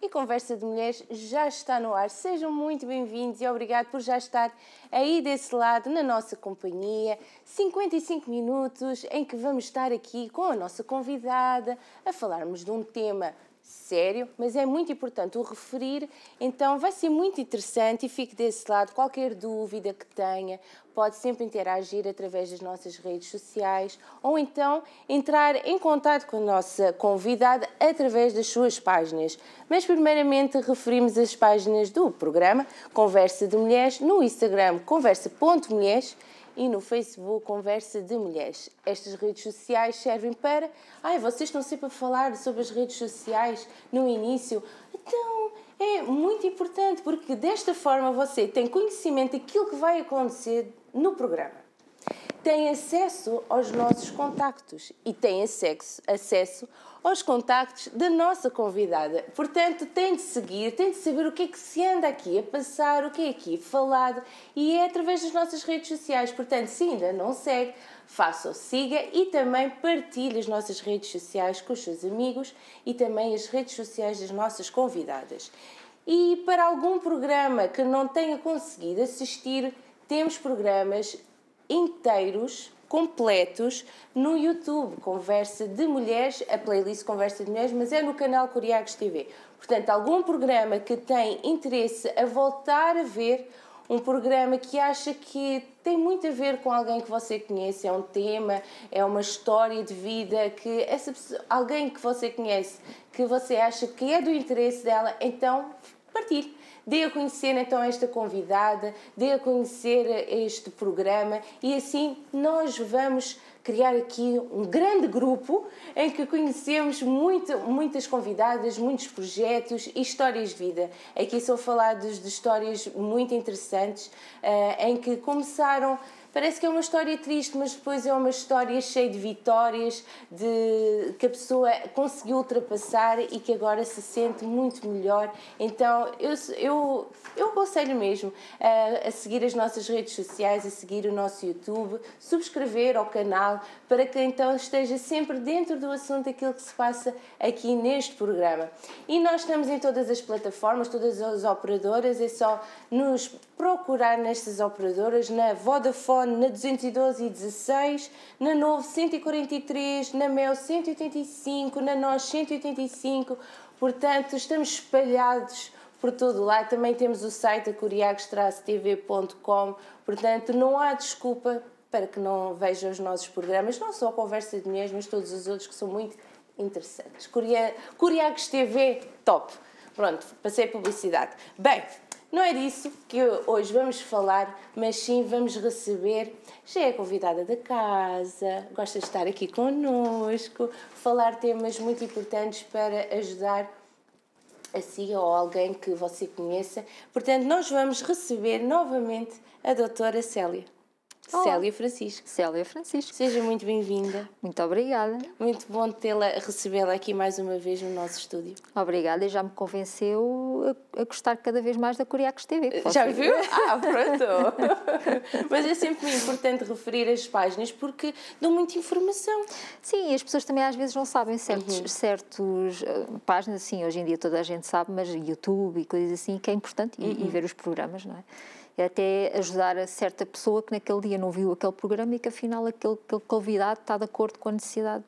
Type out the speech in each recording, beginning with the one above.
e Conversa de Mulheres já está no ar. Sejam muito bem-vindos e obrigado por já estar aí desse lado, na nossa companhia. 55 minutos em que vamos estar aqui com a nossa convidada a falarmos de um tema sério, mas é muito importante o referir, então vai ser muito interessante e fique desse lado. Qualquer dúvida que tenha, pode sempre interagir através das nossas redes sociais ou então entrar em contato com a nossa convidada através das suas páginas. Mas primeiramente referimos as páginas do programa Conversa de Mulheres, no Instagram conversa.mulheres e no Facebook Conversa de Mulheres. Estas redes sociais servem para... vocês estão sempre a falar sobre as redes sociais no início. Então, é muito importante, porque desta forma você tem conhecimento daquilo que vai acontecer no programa. Tem acesso aos nossos contactos e tem acesso aos contactos da nossa convidada. Portanto, tem de seguir, tem de saber o que é que se anda aqui a passar, o que é aqui falado, e é através das nossas redes sociais. Portanto, se ainda não segue, faça-o, siga e também partilhe as nossas redes sociais com os seus amigos e também as redes sociais das nossas convidadas. E para algum programa que não tenha conseguido assistir, temos programas inteiros, completos, no YouTube, Conversa de Mulheres, a playlist Conversa de Mulheres, mas é no canal Curiagos TV. Portanto, algum programa que tem interesse a voltar a ver, um programa que acha que tem muito a ver com alguém que você conhece, é um tema, é uma história de vida, que essa pessoa, alguém que você conhece, que você acha que é do interesse dela, então partilhe. Dê a conhecer então esta convidada, dê a conhecer este programa e assim nós vamos criar aqui um grande grupo em que conhecemos muitas convidadas, muitos projetos e histórias de vida. Aqui são falados de histórias muito interessantes em que começaram... Parece que é uma história triste, mas depois é uma história cheia de vitórias, de que a pessoa conseguiu ultrapassar e que agora se sente muito melhor. Então, eu aconselho mesmo a seguir as nossas redes sociais, a seguir o nosso YouTube, subscrever ao canal, para que então esteja sempre dentro do assunto daquilo que se passa aqui neste programa. E nós estamos em todas as plataformas, todas as operadoras, é só nos procurar nestas operadoras, na Vodafone, na 212/16, na Novo 143, na Mel 185, na Nós 185, portanto estamos espalhados por todo lado. Também temos o site curiagos-tv.com, portanto não há desculpa para que não vejam os nossos programas, não só a Conversa de Mulheres, mas todos os outros que são muito interessantes. Curiagos TV, top! Pronto, passei a publicidade. Bem, não é disso que hoje vamos falar, mas sim vamos receber, já é convidada da casa, gosta de estar aqui connosco, falar temas muito importantes para ajudar a si ou alguém que você conheça. Portanto, nós vamos receber novamente a doutora Célia. Olá. Célia Francisco. Célia Francisco. Seja muito bem-vinda. Muito obrigada. Muito bom recebê-la aqui mais uma vez no nosso estúdio. Obrigada, e já me convenceu a gostar cada vez mais da Curiagos TV. Já viu? Pronto! Mas é sempre importante referir as páginas porque dão muita informação. Sim, e as pessoas também às vezes não sabem certos páginas, assim, hoje em dia toda a gente sabe, mas YouTube e coisas assim, que é importante, e ver os programas, não é? É até ajudar a certa pessoa que naquele dia não viu aquele programa e que afinal aquele convidado está de acordo com a necessidade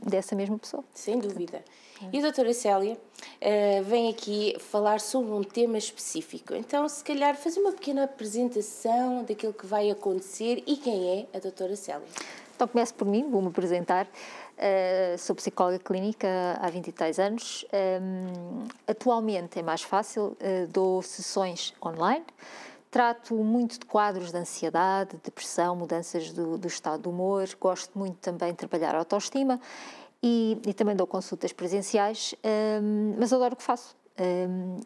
dessa mesma pessoa. Sem dúvida. E a doutora Célia vem aqui falar sobre um tema específico. Então, se calhar, fazer uma pequena apresentação daquilo que vai acontecer e quem é a doutora Célia. Então, começo por mim, vou-me apresentar. Sou psicóloga clínica há 23 anos. Atualmente é mais fácil, dou sessões online. Trato muito de quadros de ansiedade, depressão, mudanças do estado de humor. Gosto muito também de trabalhar a autoestima e também dou consultas presenciais, mas adoro o que faço.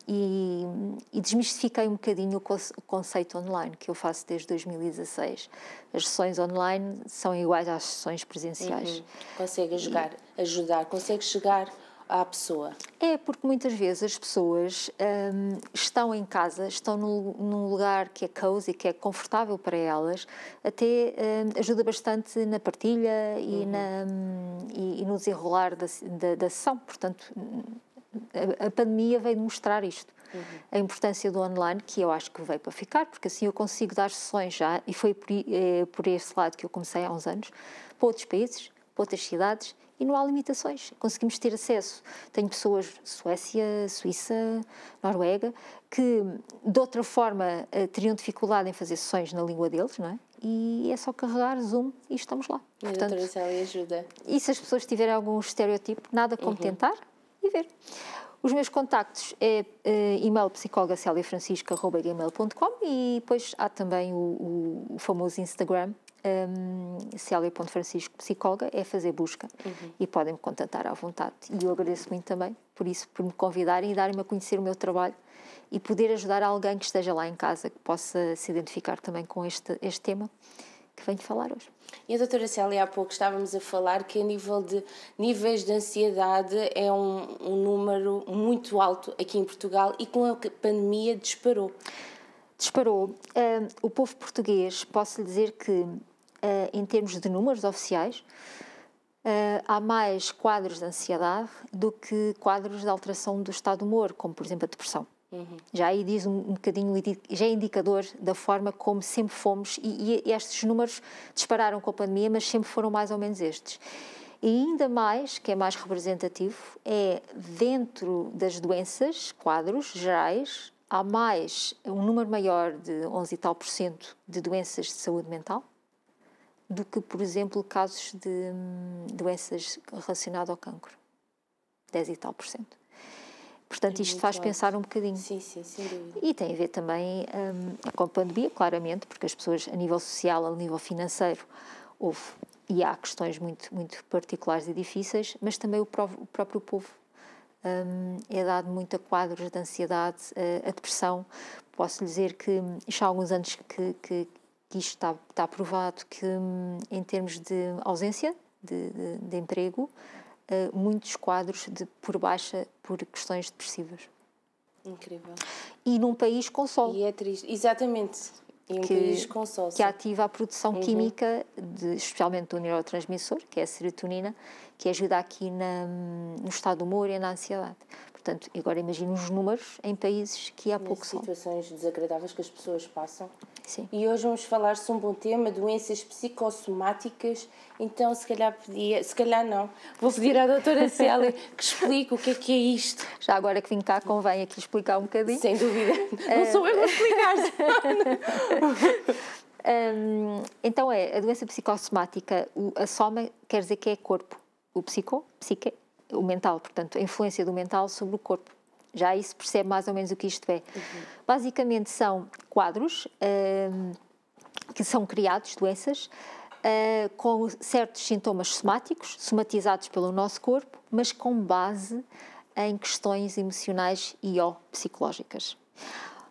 E desmistifiquei um bocadinho o conceito online, que eu faço desde 2016. As sessões online são iguais às sessões presenciais. Consegue ajudar, consegue chegar à pessoa. É, porque muitas vezes as pessoas estão em casa, estão num lugar que é cozy, que é confortável para elas, até ajuda bastante na partilha e no desenrolar da sessão. Portanto, A pandemia veio demonstrar isto. A importância do online, que eu acho que veio para ficar, porque assim eu consigo dar sessões já, e foi por esse lado que eu comecei há uns anos, para outros países, para outras cidades, e não há limitações. Conseguimos ter acesso. Tenho pessoas de Suécia, Suíça, Noruega, que de outra forma teriam dificuldade em fazer sessões na língua deles, não é? E é só carregar Zoom e estamos lá. E a doutora Célia ajuda. E se as pessoas tiverem algum estereotipo, nada como tentar e ver. Os meus contactos é e-mail psicólogaceliafrancisco@gmail.com e depois há também o famoso Instagram, Célia.Francisco Psicóloga, é fazer busca e podem-me contatar à vontade. E eu agradeço muito também por isso, por me convidarem e darem-me a conhecer o meu trabalho e poder ajudar alguém que esteja lá em casa, que possa se identificar também com este tema que venho falar hoje. E a doutora Célia, há pouco estávamos a falar que a nível de níveis de ansiedade é um número muito alto aqui em Portugal e com a pandemia disparou. Disparou. O povo português, posso lhe dizer que, em termos de números oficiais, há mais quadros de ansiedade do que quadros de alteração do estado de humor, como, por exemplo, a depressão. Já aí diz um bocadinho, já é indicador da forma como sempre fomos, e estes números dispararam com a pandemia, mas sempre foram mais ou menos estes. E ainda mais, que é mais representativo, é dentro das doenças, quadros gerais, há um número maior de 11 e tal % de doenças de saúde mental do que, por exemplo, casos de doenças relacionadas ao cancro. 10 e tal %. Portanto, isto faz pensar um bocadinho. Sim, sem dúvida. E tem a ver também com a pandemia, claramente, porque as pessoas, a nível social, a nível financeiro, e há questões muito, muito particulares e difíceis, mas também o próprio povo é dado muito a quadros de ansiedade, a depressão. Posso lhe dizer que já há alguns anos que isto está provado, que em termos de ausência de emprego, muitos quadros por baixa por questões depressivas. Incrível. E num país com sol. E é triste. Exatamente. E um país com sol. Que ativa a produção química, especialmente do neurotransmissor, que é a serotonina, que ajuda aqui no estado de humor e na ansiedade. Portanto, agora imagino os números em países que há pouco sol. Situações desagradáveis que as pessoas passam. Sim. E hoje vamos falar sobre um bom tema, doenças psicossomáticas. Então, se calhar não, vou pedir à doutora Célia que explique o que é isto. Já agora que vim cá, convém aqui explicar um bocadinho. Sem dúvida. Não sou eu a explicar. Então a doença psicossomática, a soma quer dizer que é corpo. O psique, o mental, portanto, a influência do mental sobre o corpo. Já aí se percebe mais ou menos o que isto é. Basicamente são quadros que são criados, doenças, com certos sintomas somáticos, somatizados pelo nosso corpo, mas com base em questões emocionais e ou psicológicas.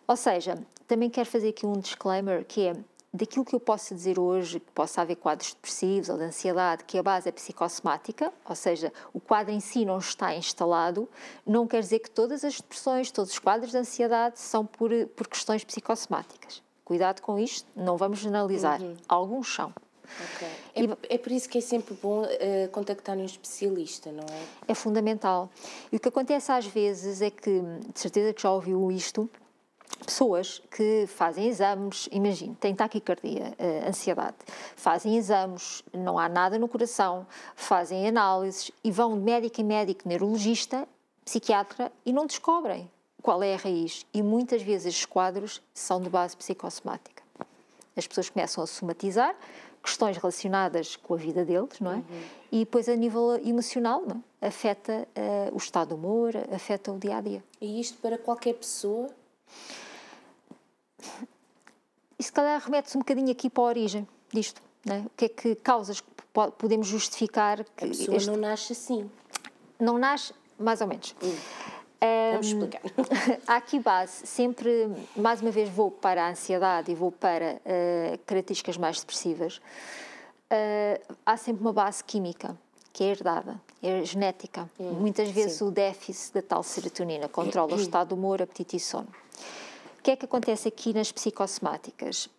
Ou seja, também quero fazer aqui um disclaimer, que é daquilo que eu posso dizer hoje, que possa haver quadros depressivos ou de ansiedade, que a base é psicossomática, ou seja, o quadro em si não está instalado, não quer dizer que todas as depressões, todos os quadros de ansiedade são por questões psicossomáticas. Cuidado com isto, não vamos generalizar. Alguns são. Okay. É por isso que é sempre bom contactar um especialista, não é? É fundamental. E o que acontece às vezes é que, de certeza que já ouviu isto, pessoas que fazem exames, imagine, têm taquicardia, ansiedade, fazem exames, não há nada no coração, fazem análises e vão de médico em médico, neurologista, psiquiatra e não descobrem qual é a raiz. E muitas vezes estes quadros são de base psicossomática. As pessoas começam a somatizar questões relacionadas com a vida deles, não é? E depois a nível emocional, não é? Afeta o estado de humor, afeta o dia-a-dia. E isto para qualquer pessoa? E se calhar remete-se um bocadinho aqui para a origem disto, não é? O que é que causas que podemos justificar que a pessoa não nasce assim? Não nasce, mais ou menos. Vamos explicar. Há aqui base, sempre, mais uma vez vou para a ansiedade e vou para características mais depressivas, há sempre uma base química, que é herdada, é genética. Muitas vezes o déficit da tal serotonina controla o estado de humor, apetite e sono. O que é que acontece aqui nas psicossomáticas?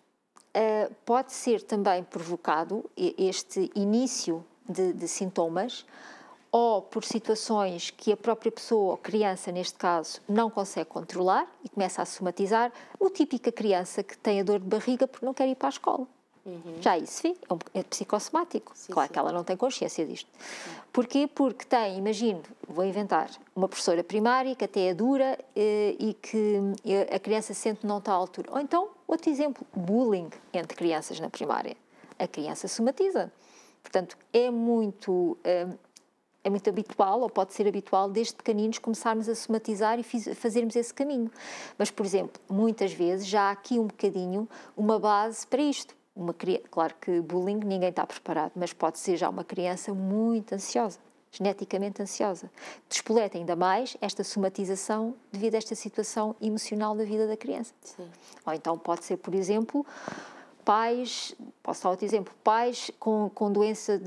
Pode ser também provocado este início de sintomas ou por situações que a própria pessoa, ou criança neste caso, não consegue controlar e começa a somatizar. O típica criança que tem a dor de barriga porque não quer ir para a escola. Já isso é psicossomático. Sim, Claro sim. que ela não tem consciência disto. Porquê? Porque tem, imagino, vou inventar, uma professora primária que até é dura e que a criança sente que não está à altura. Ou então, outro exemplo, bullying entre crianças na primária. A criança somatiza. Portanto, é muito habitual, ou pode ser habitual, desde pequeninos começarmos a somatizar e fazermos esse caminho. Mas, por exemplo, muitas vezes já há aqui um bocadinho uma base para isto. Claro que bullying ninguém está preparado, mas pode ser já uma criança muito ansiosa, geneticamente ansiosa. Despoleta ainda mais esta somatização devido a esta situação emocional da vida da criança. Sim. Ou então pode ser, por exemplo, pais, posso dar outro exemplo, pais com doença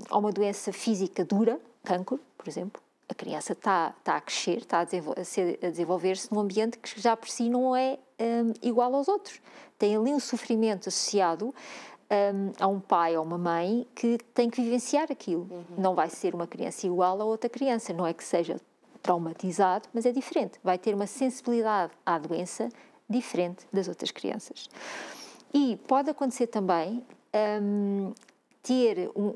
ou uma doença física dura, cancro, por exemplo. A criança está a crescer, está a desenvolver-se num ambiente que já por si não é igual aos outros. Tem ali um sofrimento associado a um pai ou uma mãe que tem que vivenciar aquilo. Não vai ser uma criança igual a outra criança, não é que seja traumatizado, mas é diferente. Vai ter uma sensibilidade à doença diferente das outras crianças. E pode acontecer também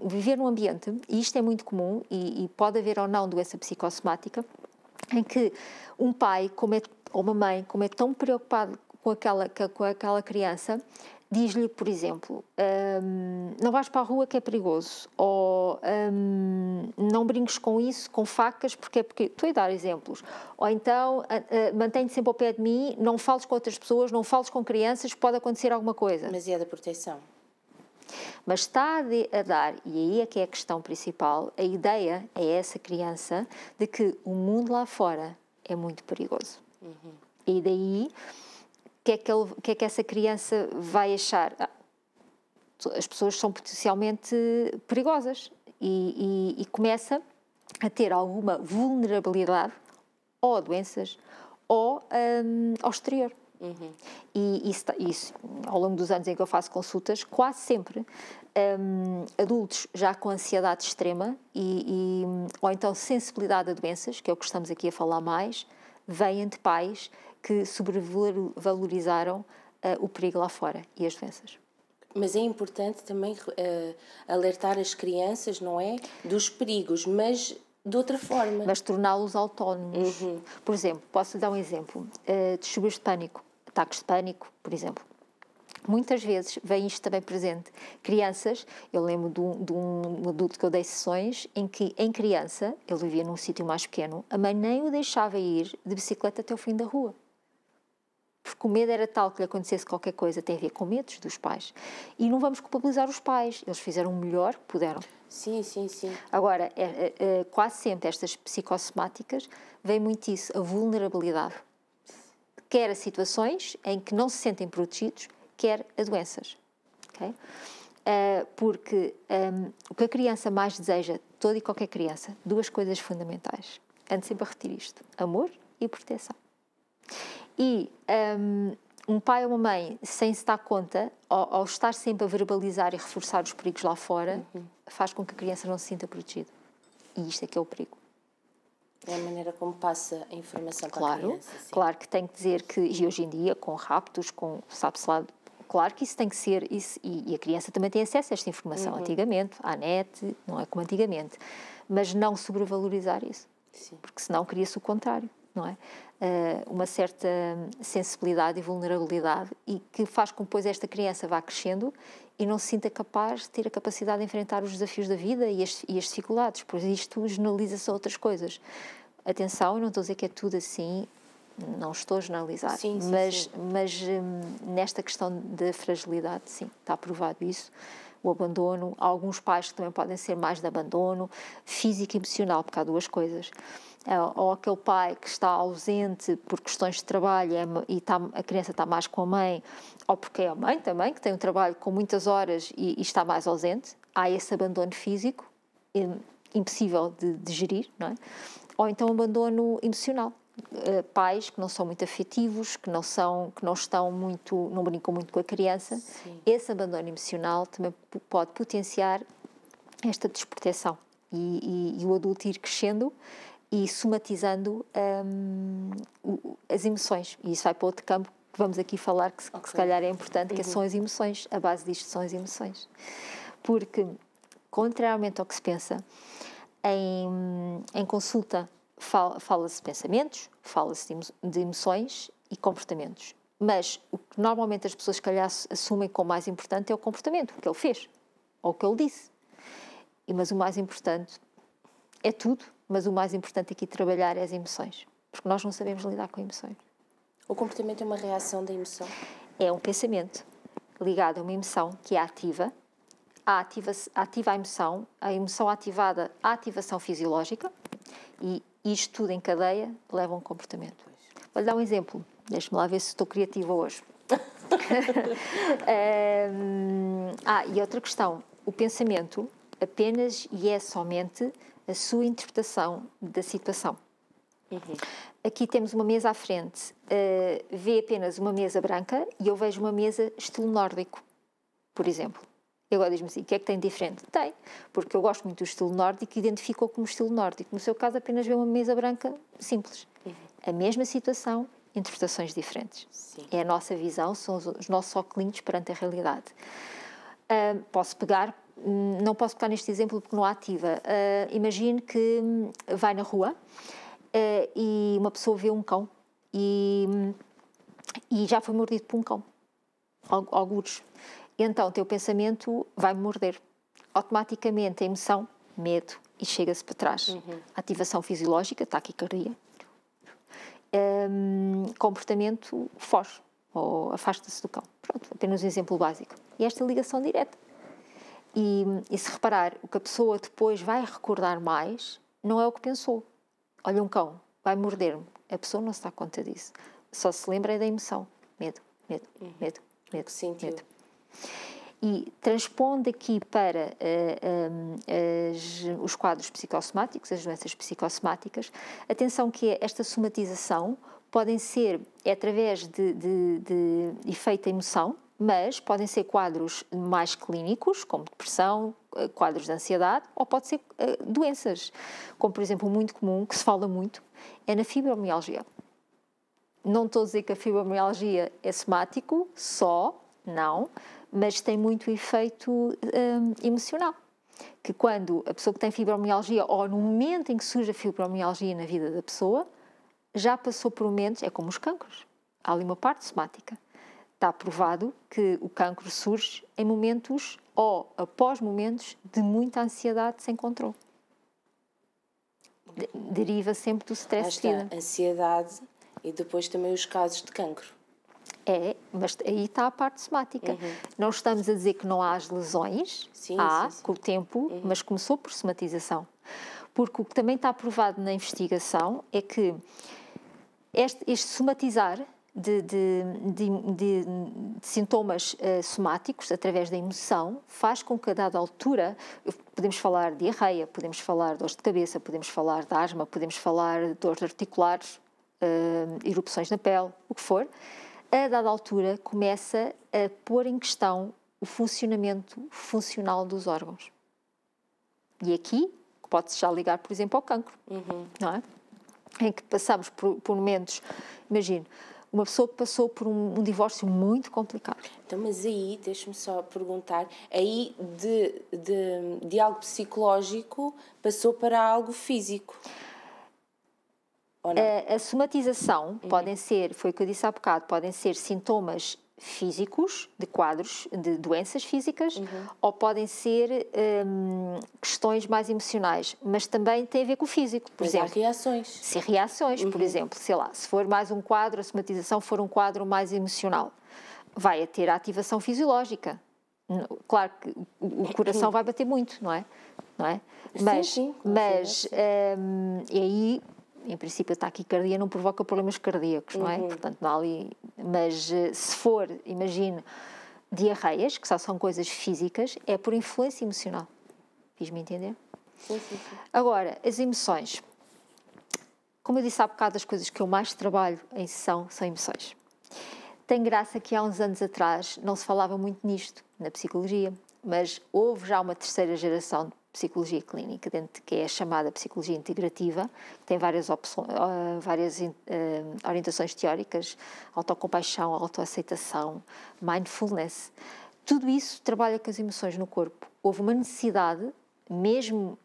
viver num ambiente, e isto é muito comum, e pode haver ou não doença psicossomática, em que um pai ou uma mãe, como é tão preocupado com aquela criança, diz-lhe, por exemplo, não vais para a rua que é perigoso, ou não brinques com isso, com facas, porque estou a dar exemplos. Ou então, mantém-te sempre ao pé de mim, não fales com outras pessoas, não fales com crianças, pode acontecer alguma coisa. Mas é da proteção. Mas está a dar, e aí é que é a questão principal, a ideia é essa criança de que o mundo lá fora é muito perigoso. E daí, o que é que essa criança vai achar? As pessoas são potencialmente perigosas e começa a ter alguma vulnerabilidade ou a doenças ou ao exterior. E isso, ao longo dos anos em que eu faço consultas, quase sempre adultos já com ansiedade extrema ou então sensibilidade a doenças, que é o que estamos aqui a falar mais, vêm de pais que sobrevalorizaram o perigo lá fora e as doenças. Mas é importante também alertar as crianças, não é? Dos perigos, mas de outra forma. Mas torná-los autónomos. Por exemplo, posso-lhe dar um exemplo. Distúrbios de pânico, ataques de pânico, por exemplo. Muitas vezes vem isto também presente. Crianças, eu lembro de um adulto que eu dei sessões em que, em criança, ele vivia num sítio mais pequeno, a mãe nem o deixava ir de bicicleta até o fim da rua. Porque o medo era tal que lhe acontecesse qualquer coisa, tem a ver com medos dos pais. E não vamos culpabilizar os pais, eles fizeram o melhor que puderam. Sim, sim, sim. Agora, quase sempre estas psicossomáticas, vem muito isso, a vulnerabilidade. Quer a situações em que não se sentem protegidos, quer a doenças. Okay? Porque o que a criança mais deseja, toda e qualquer criança, duas coisas fundamentais. Ando sempre a repetir isto: amor e proteção. E um pai ou uma mãe, sem se dar conta, ao estar sempre a verbalizar e reforçar os perigos lá fora, faz com que a criança não se sinta protegida. E isto é que é o perigo. É a maneira como passa a informação para a criança. Sim. Claro que tem que dizer que, e hoje em dia, com raptos, sabe-se lá, claro que isso tem que ser, e a criança também tem acesso a esta informação. Antigamente, à net, não é como antigamente, mas não sobrevalorizar isso. Sim. Porque senão cria-se o contrário, não é? Uma certa sensibilidade e vulnerabilidade e que faz com que depois esta criança vá crescendo e não se sinta capaz de ter a capacidade de enfrentar os desafios da vida e as dificuldades, pois isto generaliza-se a outras coisas. Atenção, eu não estou a dizer que é tudo assim, não estou a generalizar, sim, mas nesta questão da fragilidade, sim, está provado isso. O abandono, há alguns pais que também podem ser mais de abandono, físico e emocional, porque há duas coisas. Ou aquele pai que está ausente por questões de trabalho e a criança está mais com a mãe, ou porque é a mãe também, que tem um trabalho com muitas horas e está mais ausente. Há esse abandono físico, impossível de gerir, não é? Ou então abandono emocional. Pais que não são muito afetivos, que não brincam muito com a criança. Sim. Esse abandono emocional também pode potenciar esta desproteção e o adulto ir crescendo e somatizando as emoções. E isso vai para outro campo que vamos aqui falar, que se calhar é importante, que são as emoções. A base disto são as emoções. Porque, contrariamente ao que se pensa, em consulta fala-se de pensamentos, fala-se de emoções e comportamentos. Mas o que normalmente as pessoas, se calhar, assumem como mais importante é o comportamento, o que ele fez, ou o que ele disse. Mas o mais importante é tudo, mas o mais importante aqui trabalhar é as emoções. Porque nós não sabemos lidar com emoções. O comportamento é uma reação da emoção? É um pensamento ligado a uma emoção que é ativa. Ativa a emoção ativada, a ativação fisiológica, e isto tudo em cadeia leva a um comportamento. Vou-lhe dar um exemplo. Deixe-me lá ver se estou criativa hoje. E outra questão. O pensamento apenas e é somente a sua interpretação da situação. Aqui temos uma mesa à frente. Vê apenas uma mesa branca e eu vejo uma mesa estilo nórdico, por exemplo. E agora diz-me assim, o que é que tem de diferente? Tem, porque eu gosto muito do estilo nórdico e identifico-o como estilo nórdico. No seu caso, apenas vê uma mesa branca simples. A mesma situação, interpretações diferentes. Sim. É a nossa visão, são os nossos óculos perante a realidade. Posso pegar, não posso pegar neste exemplo porque não há ativa. Imagine que vai na rua e uma pessoa vê um cão e já foi mordido por um cão. Algures. Então, o teu pensamento vai-me morder. Automaticamente, a emoção, medo, e chega-se para trás. Ativação fisiológica, taquicardia. Comportamento, foge, ou afasta-se do cão. Pronto, apenas um exemplo básico. E esta ligação direta. E se reparar, o que a pessoa depois vai recordar mais, não é o que pensou. Olha, um cão, vai morder-me. A pessoa não se dá conta disso. Só se lembra da emoção. Medo, medo, medo, medo, medo. E transpondo aqui para os quadros psicossomáticos, as doenças psicossomáticas, atenção que esta somatização podem ser através de efeito emoção, mas podem ser quadros mais clínicos, como depressão, quadros de ansiedade, ou pode ser doenças, como por exemplo, muito comum, que se fala muito, é na fibromialgia. Não estou a dizer que a fibromialgia é somático, não, mas tem muito efeito emocional. Que quando a pessoa que tem fibromialgia, ou no momento em que surge a fibromialgia na vida da pessoa, já passou por momentos, é como os cancros, há ali uma parte somática. Está provado que o cancro surge em momentos ou após momentos de muita ansiedade sem controle. Deriva sempre do stress de vida. Ansiedade e depois também os casos de cancro. Mas aí está a parte somática. Não estamos a dizer que não há as lesões, sim. Com o tempo, mas começou por somatização. Porque o que também está provado na investigação é que este somatizar de sintomas somáticos através da emoção faz com que a dada altura, podemos falar de diarreia, podemos falar de dores de cabeça, podemos falar de asma, podemos falar de dores articulares, erupções na pele, o que for, a dada altura começa a pôr em questão o funcionamento funcional dos órgãos. E aqui pode-se já ligar, por exemplo, ao cancro, não é? Em que passamos por momentos, imagino, uma pessoa que passou por um divórcio muito complicado. Então, mas aí, deixa-me só perguntar, aí de algo psicológico passou para algo físico? A somatização podem ser, foi o que eu disse há bocado, podem ser sintomas físicos, de quadros, de doenças físicas, ou podem ser questões mais emocionais, mas também tem a ver com o físico, por exemplo. Há reações. Se reações, por exemplo, sei lá, se for mais um quadro, a somatização for um quadro mais emocional, vai ter a ativação fisiológica. Claro que o coração vai bater muito, não é? Sim, e aí, em princípio, a taquicardia não provoca problemas cardíacos, não é? Portanto, não há ali. Mas se for, imagine, diarreias, que só são coisas físicas, é por influência emocional. Fiz-me entender? Sim. Agora, as emoções. Como eu disse há bocado, as coisas que eu mais trabalho em sessão são emoções. Tem graça que há uns anos atrás não se falava muito nisto, na psicologia, mas houve já uma terceira geração de psicologia clínica, que é a chamada psicologia integrativa, que tem várias orientações teóricas, autocompaixão, autoaceitação, mindfulness. Tudo isso trabalha com as emoções no corpo. Houve uma necessidade, mesmo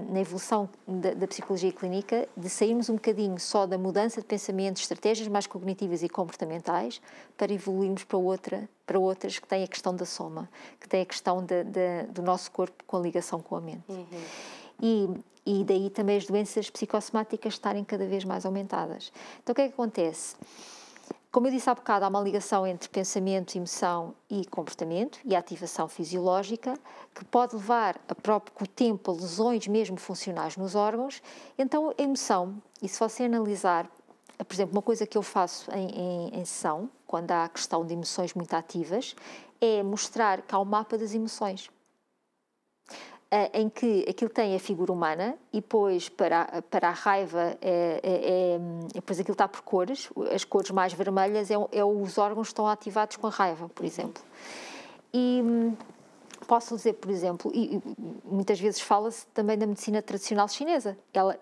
na evolução da psicologia clínica, de sairmos um bocadinho só da mudança de pensamento, estratégias mais cognitivas e comportamentais, para evoluirmos para outras que têm a questão da soma, que têm a questão do nosso corpo com a ligação com a mente. E daí também as doenças psicossomáticas estarem cada vez mais aumentadas. Então o que é que acontece? Como eu disse há bocado, há uma ligação entre pensamento, emoção e comportamento e ativação fisiológica que pode levar com o tempo a lesões mesmo funcionais nos órgãos. Então a emoção, e se você analisar, por exemplo, uma coisa que eu faço em sessão, quando há a questão de emoções muito ativas, é mostrar que há um mapa das emoções, em que aquilo tem a figura humana e depois para a raiva depois aquilo está por cores, as cores mais vermelhas os órgãos que estão ativados com a raiva, por exemplo. E posso dizer, por exemplo, e muitas vezes fala-se também da medicina tradicional chinesa, ela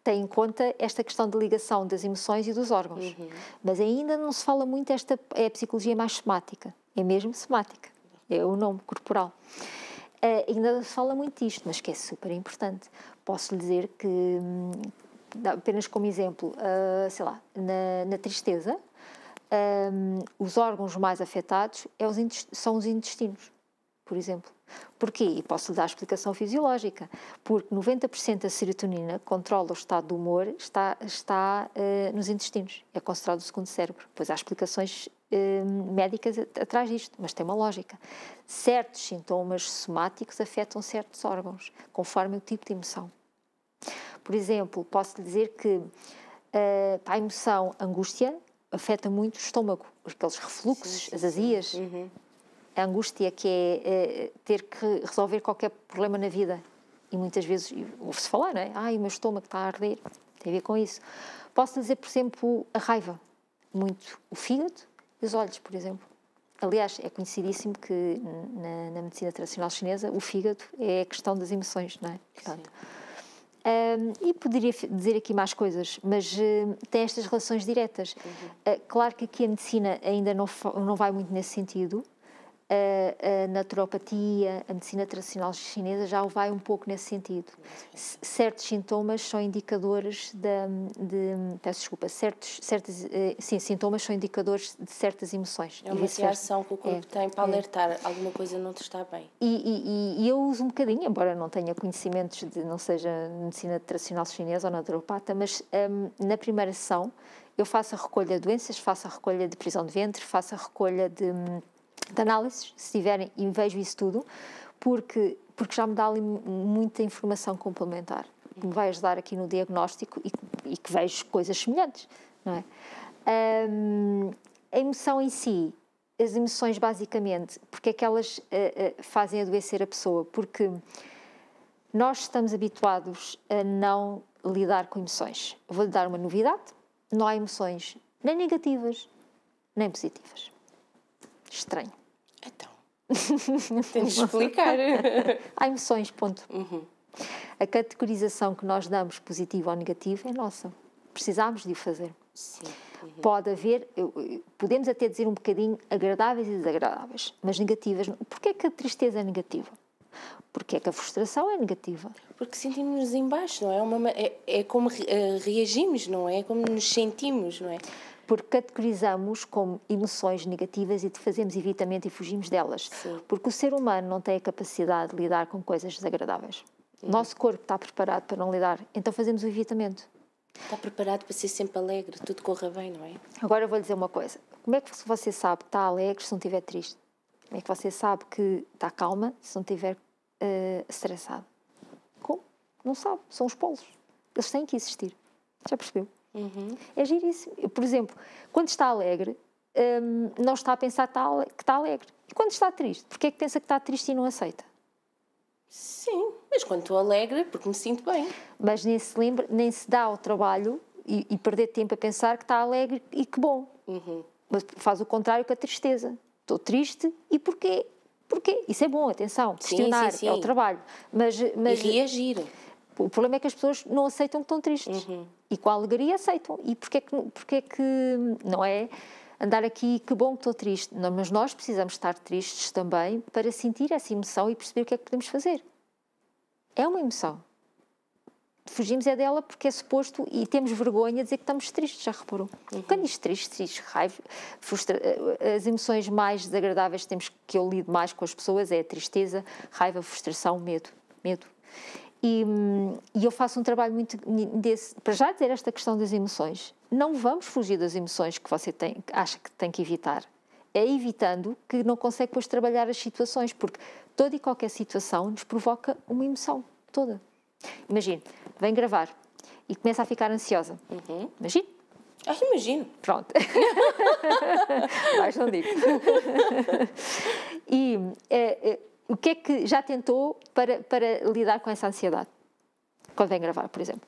tem em conta esta questão de ligação das emoções e dos órgãos, mas ainda não se fala muito, esta é a psicologia mais somática, é mesmo somática, é o nome corporal. Ainda se fala muito disto, mas que é super importante. Posso lhe dizer que, apenas como exemplo, sei lá, na tristeza, os órgãos mais afetados são os intestinos, por exemplo. Porquê? E posso lhe dar a explicação fisiológica. Porque 90% da serotonina, que controla o estado do humor, está nos intestinos. É considerado o segundo cérebro. Pois há explicações médicas atrás disto, mas tem uma lógica. Certos sintomas somáticos afetam certos órgãos, conforme o tipo de emoção. Por exemplo, posso lhe dizer que a emoção angústia afeta muito o estômago, aqueles refluxos, as azias. A angústia que é ter que resolver qualquer problema na vida. E muitas vezes ouve-se falar, não é? O meu estômago está a arder. Tem a ver com isso. Posso dizer, por exemplo, a raiva. Muito o fígado e os olhos, por exemplo. Aliás, é conhecidíssimo que na medicina tradicional chinesa o fígado é a questão das emoções, não é? Portanto, e poderia dizer aqui mais coisas, mas tem estas relações diretas. Claro que aqui a medicina ainda não vai muito nesse sentido. A naturopatia, a medicina tradicional chinesa já vai um pouco nesse sentido. Certos sintomas são indicadores sintomas são indicadores de certas emoções. É uma reação que o corpo tem para alertar alguma coisa não te está bem. E eu uso um bocadinho, embora não tenha conhecimentos não seja medicina tradicional chinesa ou naturopata, mas na primeira sessão eu faço a recolha de doenças, faço a recolha de prisão de ventre, faço a recolha de análises, se tiverem, e vejo isso tudo, porque já me dá ali muita informação complementar, que me vai ajudar aqui no diagnóstico e que vejo coisas semelhantes, não é? A emoção em si, as emoções basicamente, porque é que elas fazem adoecer a pessoa? Porque nós estamos habituados a não lidar com emoções. Vou-lhe dar uma novidade, não há emoções nem negativas, nem positivas. Estranho. Então, tens de explicar. Há emoções, ponto. A categorização que nós damos, positiva ou negativa, é nossa. Precisamos de o fazer. Sim. Pode haver, podemos até dizer um bocadinho agradáveis e desagradáveis, mas negativas. Porquê é que a tristeza é negativa? Porque é que a frustração é negativa? Porque sentimos-nos em baixo, não é? É como reagimos, não é? É como nos sentimos, não é? Porque categorizamos como emoções negativas e fazemos evitamento e fugimos delas. Sim. Porque o ser humano não tem a capacidade de lidar com coisas desagradáveis. O nosso corpo está preparado para não lidar, então fazemos o evitamento. Está preparado para ser sempre alegre, tudo corra bem, não é? Agora eu vou lhe dizer uma coisa. Como é que você sabe que está alegre se não estiver triste? Como é que você sabe que está calma se não estiver estressado? Como? Não sabe. São os polos. Eles têm que existir. Já percebeu? É giríssimo. Por exemplo, quando está alegre, não está a pensar que está alegre. E quando está triste, porque é que pensa que está triste e não aceita? Sim, mas quando estou alegre, porque me sinto bem. Mas nem se lembra, nem se dá ao trabalho e perder tempo a pensar que está alegre e que bom. Mas faz o contrário com a tristeza. Estou triste e porquê? Porquê? Isso é bom, atenção, Sim, questionar, sim, sim. é o trabalho. Mas E reagir. o problema é que as pessoas não aceitam que estão tristes. E com a alegria aceitam. E porquê é que não é andar aqui, que bom que estou triste. Não, mas nós precisamos estar tristes também para sentir essa emoção e perceber o que é que podemos fazer. É uma emoção. Fugimos é dela porque é suposto e temos vergonha de dizer que estamos tristes, já reparou? Quando diz triste, raiva, as emoções mais desagradáveis que eu lido mais com as pessoas é a tristeza, raiva, frustração, medo. E eu faço um trabalho muito desse, para já dizer esta questão das emoções. Não vamos fugir das emoções que você acha que tem que evitar. É evitando que não consegue depois trabalhar as situações, porque toda e qualquer situação nos provoca uma emoção, toda. Imagine, vem gravar e começa a ficar ansiosa. Imagine. Imagino. Pronto. Mais não digo. E o que é que já tentou para lidar com essa ansiedade? Quando vem gravar, por exemplo.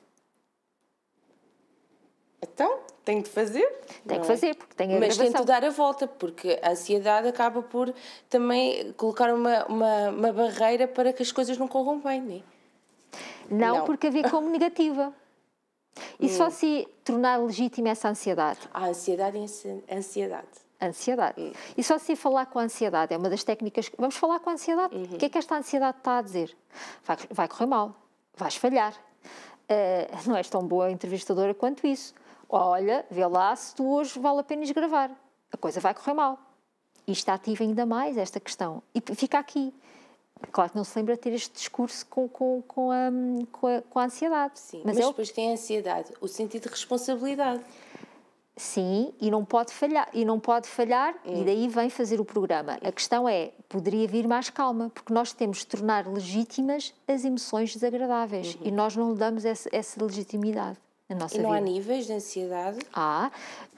Então, tenho de fazer. Tem que fazer, porque tem a gravação. Mas tento dar a volta, porque a ansiedade acaba por também colocar uma barreira para que as coisas não corram bem, não é? Não, porque a ver como negativa. E só se tornar legítima essa ansiedade. A ansiedade e ansiedade. Ansiedade. E só se falar com a ansiedade, é uma das técnicas. Vamos falar com a ansiedade. O que é que esta ansiedade está a dizer? Vai correr mal, vais falhar. Não és tão boa entrevistadora quanto isso. Olha, vê lá se tu hoje vale a pena gravar. A coisa vai correr mal. Isto ativa ainda mais esta questão. E fica aqui. Claro que não se lembra de ter este discurso com a ansiedade. Sim, mas depois tem a ansiedade, o sentido de responsabilidade. Sim, e não pode falhar, e daí vem fazer o programa. A questão é, poderia vir mais calma, porque nós temos de tornar legítimas as emoções desagradáveis e nós não lhe damos essa legitimidade na nossa vida. E não há níveis de ansiedade?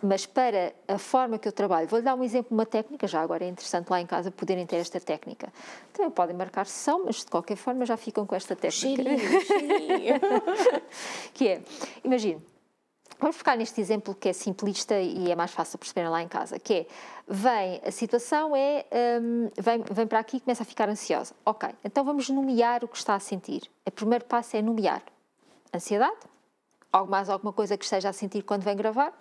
Mas para a forma que eu trabalho, vou-lhe dar um exemplo, uma técnica, já agora é interessante lá em casa poderem ter esta técnica. Também podem marcar sessão, mas de qualquer forma já ficam com esta técnica. Cheirinho. Que é, imagine, vamos ficar neste exemplo que é simplista e é mais fácil perceber lá em casa, que é, a situação vem para aqui e começa a ficar ansiosa. Ok, então vamos nomear o que está a sentir. O primeiro passo é nomear ansiedade, alguma coisa que esteja a sentir quando vem gravar,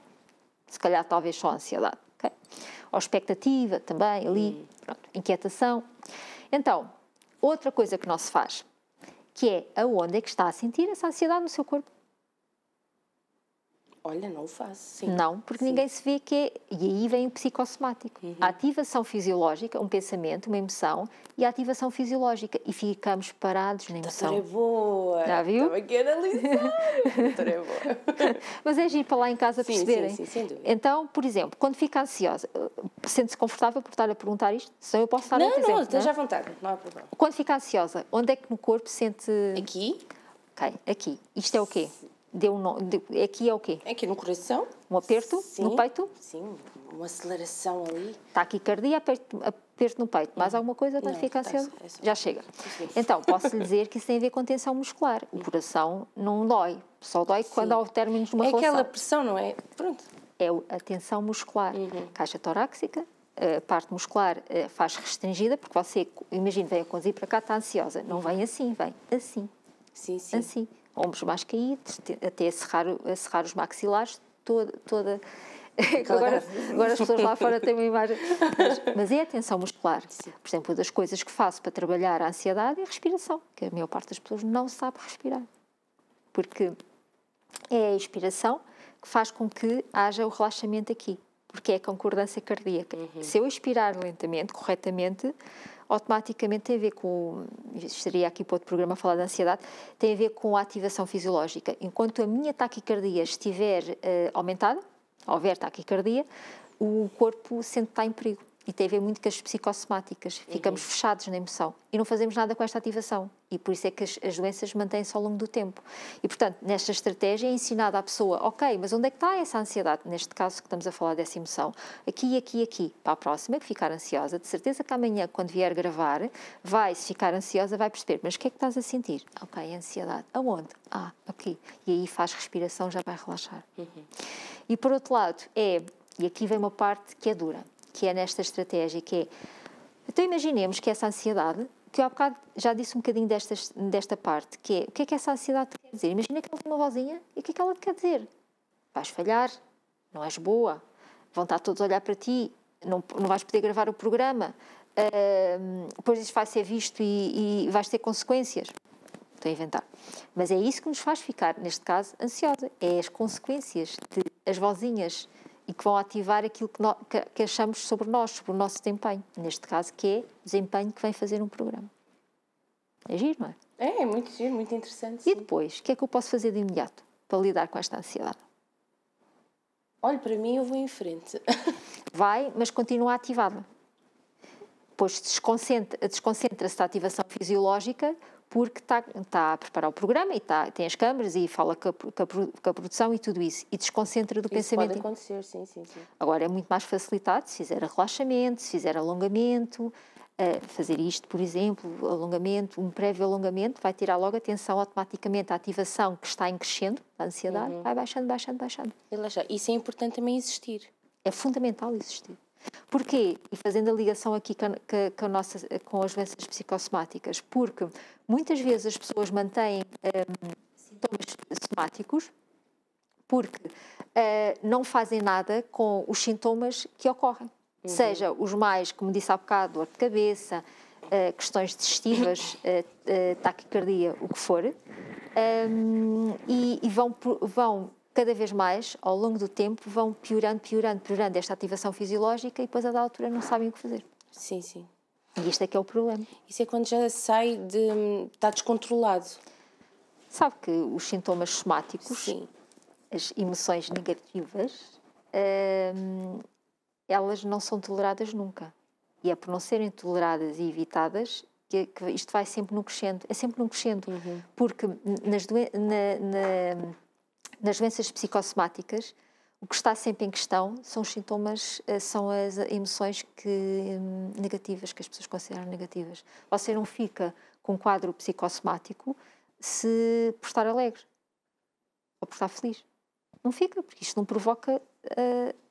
se calhar talvez só ansiedade, ok? Ou expectativa também ali, pronto, inquietação. Então, outra coisa que não se faz, que é aonde é que está a sentir essa ansiedade no seu corpo. Olha, não o faço, sim. Não, porque ninguém se vê que é... E aí vem o psicossomático. A ativação fisiológica, um pensamento, uma emoção, e a ativação fisiológica. E ficamos parados na emoção. A doutora é boa. Já viu? Estava aqui a analisar. A doutora é boa. Mas é giro para lá em casa perceberem. Sim, sem dúvida. Então, por exemplo, quando fica ansiosa, sente-se confortável por estar a perguntar isto? Se eu posso estar a Não, esteja à vontade, não há problema. Quando fica ansiosa, onde é que no corpo sente... Aqui. Ok, aqui. Isto é o quê? Aqui é o quê? Aqui no coração. Um aperto no peito? Sim, uma aceleração ali. Taquicardia, aperto no peito. Mais alguma coisa quando fica ansiosa? Já chega. Então, posso lhe dizer que isso tem a ver com tensão muscular. O coração não dói. Só dói quando há o término de uma relação. É aquela pressão, não é? Pronto. É a tensão muscular. Caixa torácica, a parte muscular faz restringida, porque você, imagina, vem a conduzir para cá, está ansiosa. Não vem assim, vem assim. Sim. Assim. Ombros mais caídos, até a serrar os maxilares, toda... Agora as pessoas lá fora têm uma imagem... Mas é a tensão muscular. Sim. Por exemplo, uma das coisas que faço para trabalhar a ansiedade é a respiração, que a maior parte das pessoas não sabe respirar. Porque é a expiração que faz com que haja o relaxamento aqui, porque é a concordância cardíaca. Se eu expirar lentamente, corretamente, automaticamente tem a ver com, estaria aqui para outro programa a falar da ansiedade, tem a ver com a ativação fisiológica. Enquanto a minha taquicardia estiver aumentada, houver taquicardia, o corpo sente que está em perigo. E tem a ver muito com as psicossomáticas. Ficamos fechados na emoção e não fazemos nada com esta ativação. E por isso é que as doenças mantêm-se ao longo do tempo. E, portanto, nesta estratégia é ensinada à pessoa, ok, mas onde é que está essa ansiedade? Neste caso que estamos a falar dessa emoção. Aqui, aqui, aqui. Para a próxima, que ficar ansiosa, de certeza que amanhã, quando vier gravar, se ficar ansiosa, vai perceber, mas o que é que estás a sentir? Ok, ansiedade. Aonde? Aqui. E aí faz respiração, já vai relaxar. E, por outro lado, e aqui vem uma parte que é dura, que é nesta estratégia, que é Então imaginemos que essa ansiedade, que eu há bocado já disse um bocadinho desta parte, que é, o que é que essa ansiedade te quer dizer? Imagina que ela tem uma vozinha e o que é que ela te quer dizer? Vais falhar, não és boa, vão estar todos a olhar para ti, não vais poder gravar o programa, depois isso vai ser visto e vais ter consequências. Estou a inventar. Mas é isso que nos faz ficar, neste caso, ansiosa. É as consequências, as vozinhas, e que vão ativar aquilo que achamos sobre nós, sobre o nosso desempenho. Neste caso, que é o desempenho que vem fazer um programa. É giro, não é? É muito giro, muito interessante. E sim. depois, o que é que eu posso fazer de imediato para lidar com esta ansiedade? Olha, para mim eu vou em frente. Vai, mas continua ativada. Depois desconcentra-se da ativação fisiológica porque está a preparar o programa e tem as câmaras e fala com a produção e tudo isso. E desconcentra do Isso pensamento. pode acontecer, sim. Agora é muito mais facilitado se fizer relaxamento, se fizer alongamento, fazer isto, por exemplo, alongamento, um prévio alongamento, vai tirar logo a atenção automaticamente, a ativação que está em crescendo, a ansiedade, vai baixando. Relaxar. Isso é importante também existir. É fundamental existir. Porquê? E fazendo a ligação aqui com as doenças psicossomáticas, porque muitas vezes as pessoas mantêm sintomas somáticos porque não fazem nada com os sintomas que ocorrem. Seja os mais, como disse há bocado, dor de cabeça, questões digestivas, taquicardia, o que for, e vão cada vez mais, ao longo do tempo, vão piorando esta ativação fisiológica e depois a da altura não sabem o que fazer. Sim. E isto é que é o problema. Isso é quando já sai está descontrolado. Sabe que os sintomas somáticos, Sim. as emoções negativas, elas não são toleradas nunca. E é por não serem toleradas e evitadas que isto vai sempre no crescendo. É sempre no crescendo. Porque nas doenças psicossomáticas, o que está sempre em questão são os sintomas, são as emoções negativas, que as pessoas consideram negativas. Você não fica com um quadro psicossomático por estar alegre ou por estar feliz. Não fica, porque isto não provoca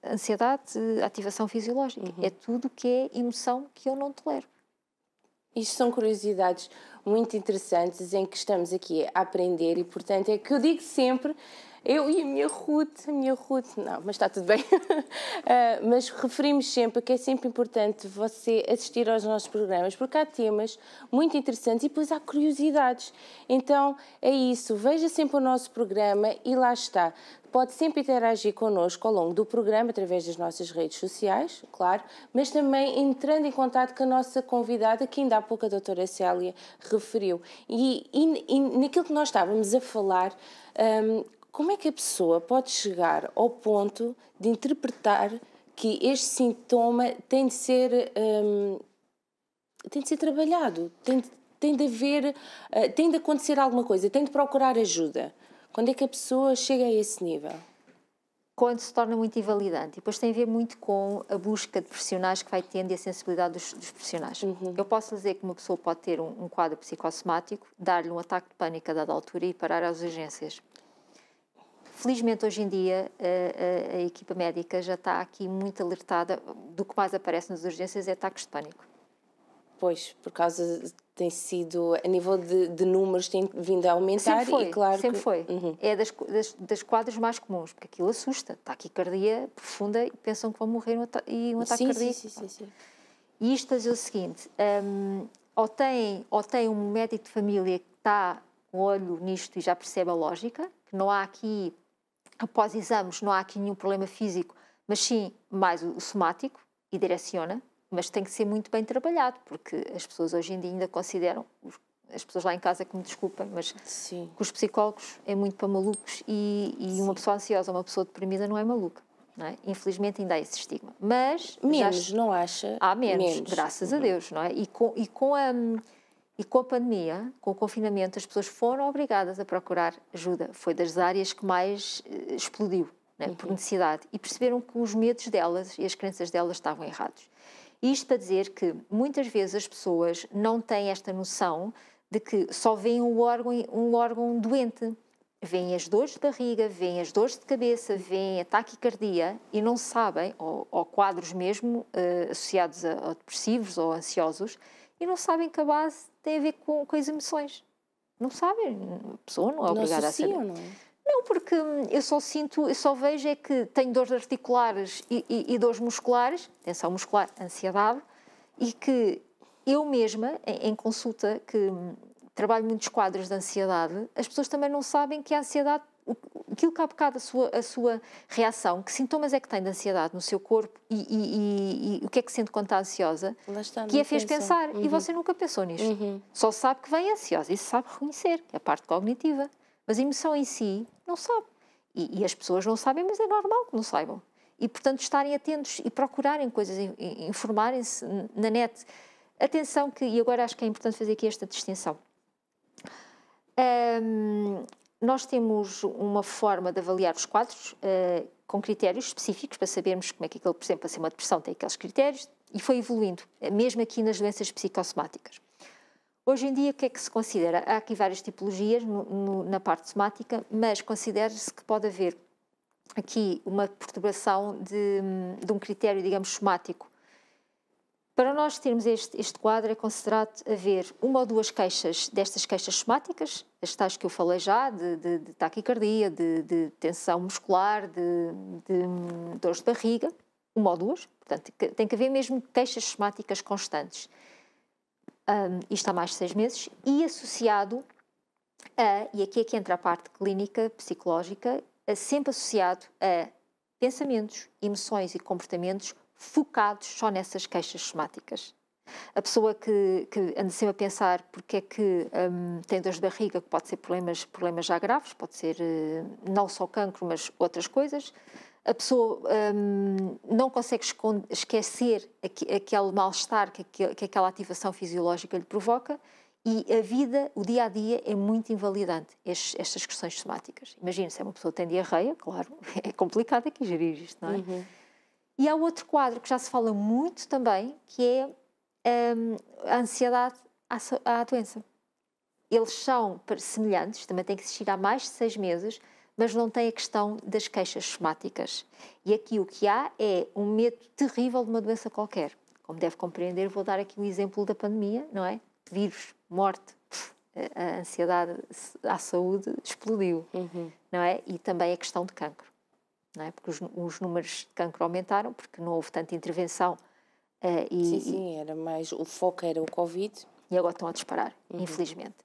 ansiedade, ativação fisiológica. É tudo que é emoção que eu não tolero. Isto são curiosidades muito interessantes em que estamos aqui a aprender e, portanto, é que eu digo sempre, eu e a minha Ruth, não, mas está tudo bem, mas referimos sempre que é sempre importante você assistir aos nossos programas, porque há temas muito interessantes e depois há curiosidades. Então, é isso, veja sempre o nosso programa e lá está. Pode sempre interagir connosco ao longo do programa, através das nossas redes sociais, claro, mas também entrando em contato com a nossa convidada, que ainda há pouco a doutora Célia referiu. E naquilo que nós estávamos a falar, como é que a pessoa pode chegar ao ponto de interpretar que este sintoma tem de ser trabalhado, tem de acontecer alguma coisa, tem de procurar ajuda? Quando é que a pessoa chega a esse nível? Quando se torna muito invalidante. E depois tem a ver muito com a busca de profissionais que vai tendo e a sensibilidade dos profissionais. Eu posso dizer que uma pessoa pode ter um quadro psicossomático, dar-lhe um ataque de pânico a dada altura e parar às urgências. Felizmente, hoje em dia, a equipa médica já está aqui muito alertada. Do que mais aparece nas urgências é ataques de pânico. Pois, por causa tem sido, a nível de números tem vindo a aumentar. Sempre foi, e claro sempre que... foi. É das quadros mais comuns, porque aquilo assusta. Taquicardia profunda e pensam que vão morrer e um ataque cardíaco. Sim. E isto faz o seguinte, ou tem um médico de família que está com olho nisto e já percebe a lógica, que não há aqui, após exames, não há aqui nenhum problema físico, mas sim mais o somático, e direciona. Mas tem que ser muito bem trabalhado, porque as pessoas hoje em dia ainda consideram, as pessoas lá em casa que me desculpem, mas Sim. que os psicólogos é muito para malucos e uma pessoa ansiosa, uma pessoa deprimida não é maluca. Não é? Infelizmente ainda há esse estigma. Mas menos, não acha? Há menos, graças a Deus. Não é? E com a pandemia, com o confinamento, as pessoas foram obrigadas a procurar ajuda. Foi das áreas que mais explodiu, não é? Por necessidade. E perceberam que os medos delas e as crenças delas estavam errados. Isto para dizer que muitas vezes as pessoas não têm esta noção de que só veem um órgão doente. veem as dores de barriga, veem as dores de cabeça, veem a taquicardia e não sabem, ou quadros mesmo associados a depressivos ou ansiosos, e não sabem que a base tem a ver com as emoções. Não sabem, a pessoa não é obrigada a saber. Não é? Não, porque eu só vejo é que tenho dores articulares e dores musculares, tensão muscular, ansiedade, e que eu mesma, em consulta, que trabalho muitos quadros de ansiedade, as pessoas também não sabem que a ansiedade, aquilo que há bocado a sua reação, que sintomas é que tem de ansiedade no seu corpo e o que é que sente quando está ansiosa, que a fez pensar. E você nunca pensou nisto. Só sabe que vem ansiosa e se sabe reconhecer, que é a parte cognitiva. Mas a emoção em si não sabe. E as pessoas não sabem, mas é normal que não saibam. E, portanto, estarem atentos e procurarem coisas, informarem-se na net. Atenção que, e agora acho que é importante fazer aqui esta distinção. Nós temos uma forma de avaliar os quadros com critérios específicos para sabermos como é que aquele, por exemplo, para ser uma depressão tem aqueles critérios e foi evoluindo, mesmo aqui nas doenças psicossomáticas. Hoje em dia, o que é que se considera? Há aqui várias tipologias na parte somática, mas considera-se que pode haver aqui uma perturbação de um critério, digamos, somático. Para nós termos este quadro, é considerado haver uma ou duas queixas destas queixas somáticas, as tais que eu falei já, de taquicardia, de tensão muscular, de dores de barriga, uma ou duas. Portanto, tem que haver mesmo queixas somáticas constantes. Isto há mais de 6 meses, e associado e aqui é que entra a parte clínica, psicológica, sempre associado a pensamentos, emoções e comportamentos focados só nessas queixas somáticas. A pessoa que anda sempre a pensar porque é que tem dores de barriga, que pode ser problemas já graves, pode ser não só cancro, mas outras coisas. A pessoa não consegue esquecer aquele mal-estar que aquela ativação fisiológica lhe provoca, e a vida, o dia-a-dia é muito invalidante, estas questões somáticas. Imagina, se é uma pessoa que tem diarreia, claro, é complicado aqui gerir isto, não é? E há outro quadro que já se fala muito também, que é a ansiedade à doença. Eles são semelhantes, também têm que existir há mais de 6 meses, mas não tem a questão das queixas somáticas. E aqui o que há é um medo terrível de uma doença qualquer. Como deve compreender, vou dar aqui o exemplo da pandemia, não é? Vírus, morte, a ansiedade à saúde explodiu, não é? E também a questão de cancro, não é? Porque os números de cancro aumentaram, porque não houve tanta intervenção. Sim, era mais, o foco era o Covid. E agora estão a disparar, infelizmente.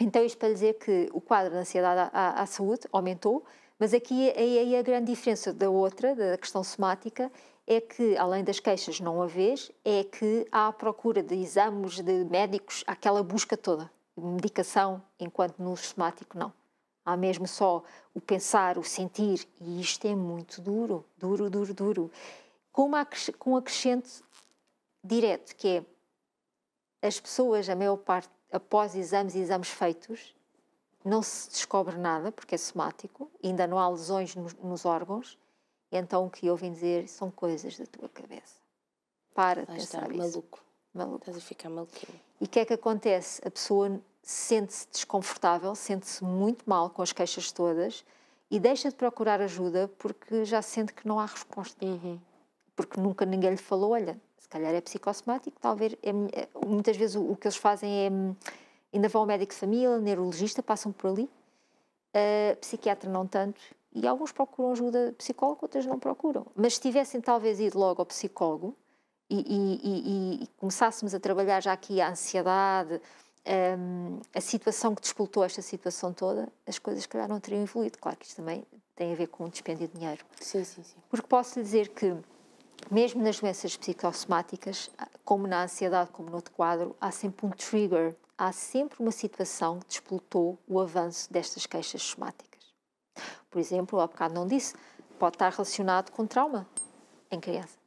Então, isto para dizer que o quadro de ansiedade à saúde aumentou, mas aqui a grande diferença da outra, da questão somática, é que, além das queixas não haver, é que há a procura de exames, de médicos, aquela busca toda, de medicação, enquanto no somático não. Há mesmo só o pensar, o sentir, e isto é muito duro, duro. Com um acrescente direto, que é as pessoas, a maior parte, após exames feitos, não se descobre nada, porque é somático, ainda não há lesões nos órgãos, então o que ouvem dizer são coisas da tua cabeça. Para de pensar isso. Maluco. Estás a ficar maluquinho. E o que é que acontece? A pessoa sente-se desconfortável, sente-se muito mal com as queixas todas e deixa de procurar ajuda porque já sente que não há resposta. Porque nunca ninguém lhe falou, olha, se calhar é psicossomático, talvez, muitas vezes o que eles fazem é, ainda vão ao médico de família, neurologista, passam por ali, psiquiatra não tanto, e alguns procuram ajuda psicóloga, outras não procuram. Mas se tivessem talvez ido logo ao psicólogo e começássemos a trabalhar já aqui a ansiedade, a situação que despoltou esta situação toda, as coisas, se calhar, não teriam evoluído. Claro que isto também tem a ver com o dispêndio de dinheiro. Sim. Porque posso lhe dizer que mesmo nas doenças psicossomáticas, como na ansiedade, como no outro quadro, há sempre um trigger, há sempre uma situação que despoltou o avanço destas queixas somáticas. Por exemplo, há bocado não disse, pode estar relacionado com trauma em criança.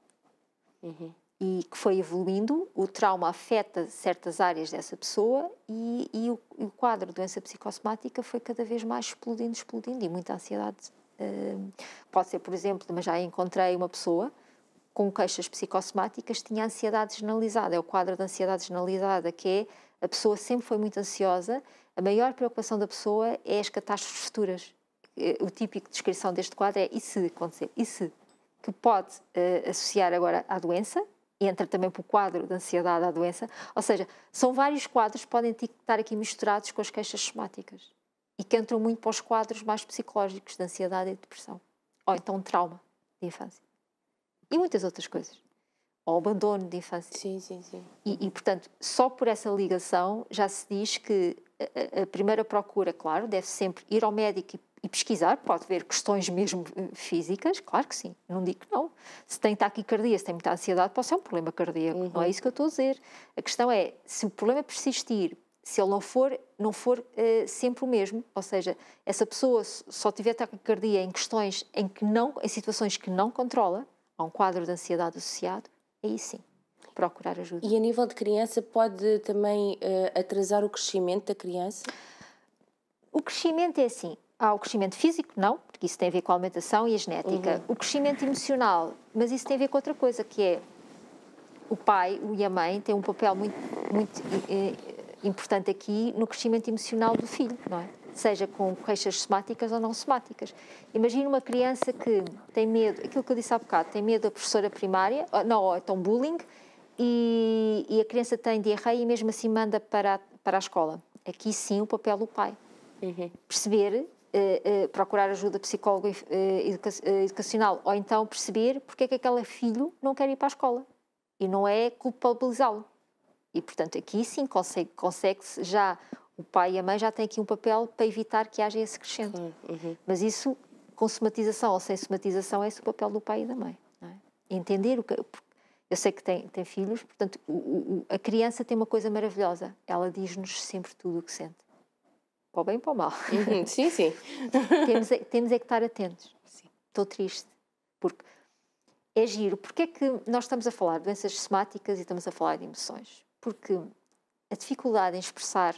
E que foi evoluindo, o trauma afeta certas áreas dessa pessoa e o quadro de doença psicossomática foi cada vez mais explodindo e muita ansiedade. Pode ser, por exemplo, mas já encontrei uma pessoa com queixas psicossomáticas, tinha ansiedade generalizada. É o quadro de ansiedade generalizada, que é A pessoa sempre foi muito ansiosa. A maior preocupação da pessoa é as catástrofes futuras. O típico descrição deste quadro é e se acontecer? E se? Que pode associar agora à doença, entra também para o quadro de ansiedade à doença, ou seja, são vários quadros que podem estar aqui misturados com as queixas somáticas e que entram muito para os quadros mais psicológicos de ansiedade e de depressão. Ou então trauma de infância. E muitas outras coisas. Ou abandono de infância. Sim, sim, sim. Portanto, só por essa ligação já se diz que a primeira procura, claro, deve sempre ir ao médico e pesquisar, pode haver questões mesmo físicas, claro que sim, não digo que não. Se tem taquicardia, se tem muita ansiedade, pode ser um problema cardíaco, não é isso que eu estou a dizer. A questão é, se o problema persistir, se ele não for sempre o mesmo, ou seja, essa pessoa só tiver taquicardia em questões em situações que não controla, há um quadro de ansiedade associado, aí sim, procurar ajuda. E a nível de criança pode também atrasar o crescimento da criança? O crescimento é assim, há o crescimento físico, não, porque isso tem a ver com a alimentação e a genética. O crescimento emocional, mas isso tem a ver com outra coisa, que é o pai e a mãe têm um papel muito importante aqui no crescimento emocional do filho, não é? Seja com queixas somáticas ou não somáticas. Imagina uma criança que tem medo, aquilo que eu disse há bocado, tem medo da professora primária, ou então bullying, e a criança tem diarreia e mesmo assim manda para a escola. Aqui sim o papel do pai. Perceber, procurar ajuda psicóloga educacional, ou então perceber porque é que aquele filho não quer ir para a escola. E não é culpabilizá-lo. E, portanto, aqui sim consegue-se já, o pai e a mãe já têm aqui um papel para evitar que haja esse crescente. Mas isso, com somatização ou sem somatização, é esse o papel do pai e da mãe. Não é? Entender o que... Eu sei que tem filhos, portanto, a criança tem uma coisa maravilhosa. Ela diz-nos sempre tudo o que sente. Para o bem e para o mal. Sim, sim. Temos é que estar atentos. Sim. Estou triste. Porque é giro. Porque é que nós estamos a falar de doenças somáticas e estamos a falar de emoções? Porque a dificuldade em expressar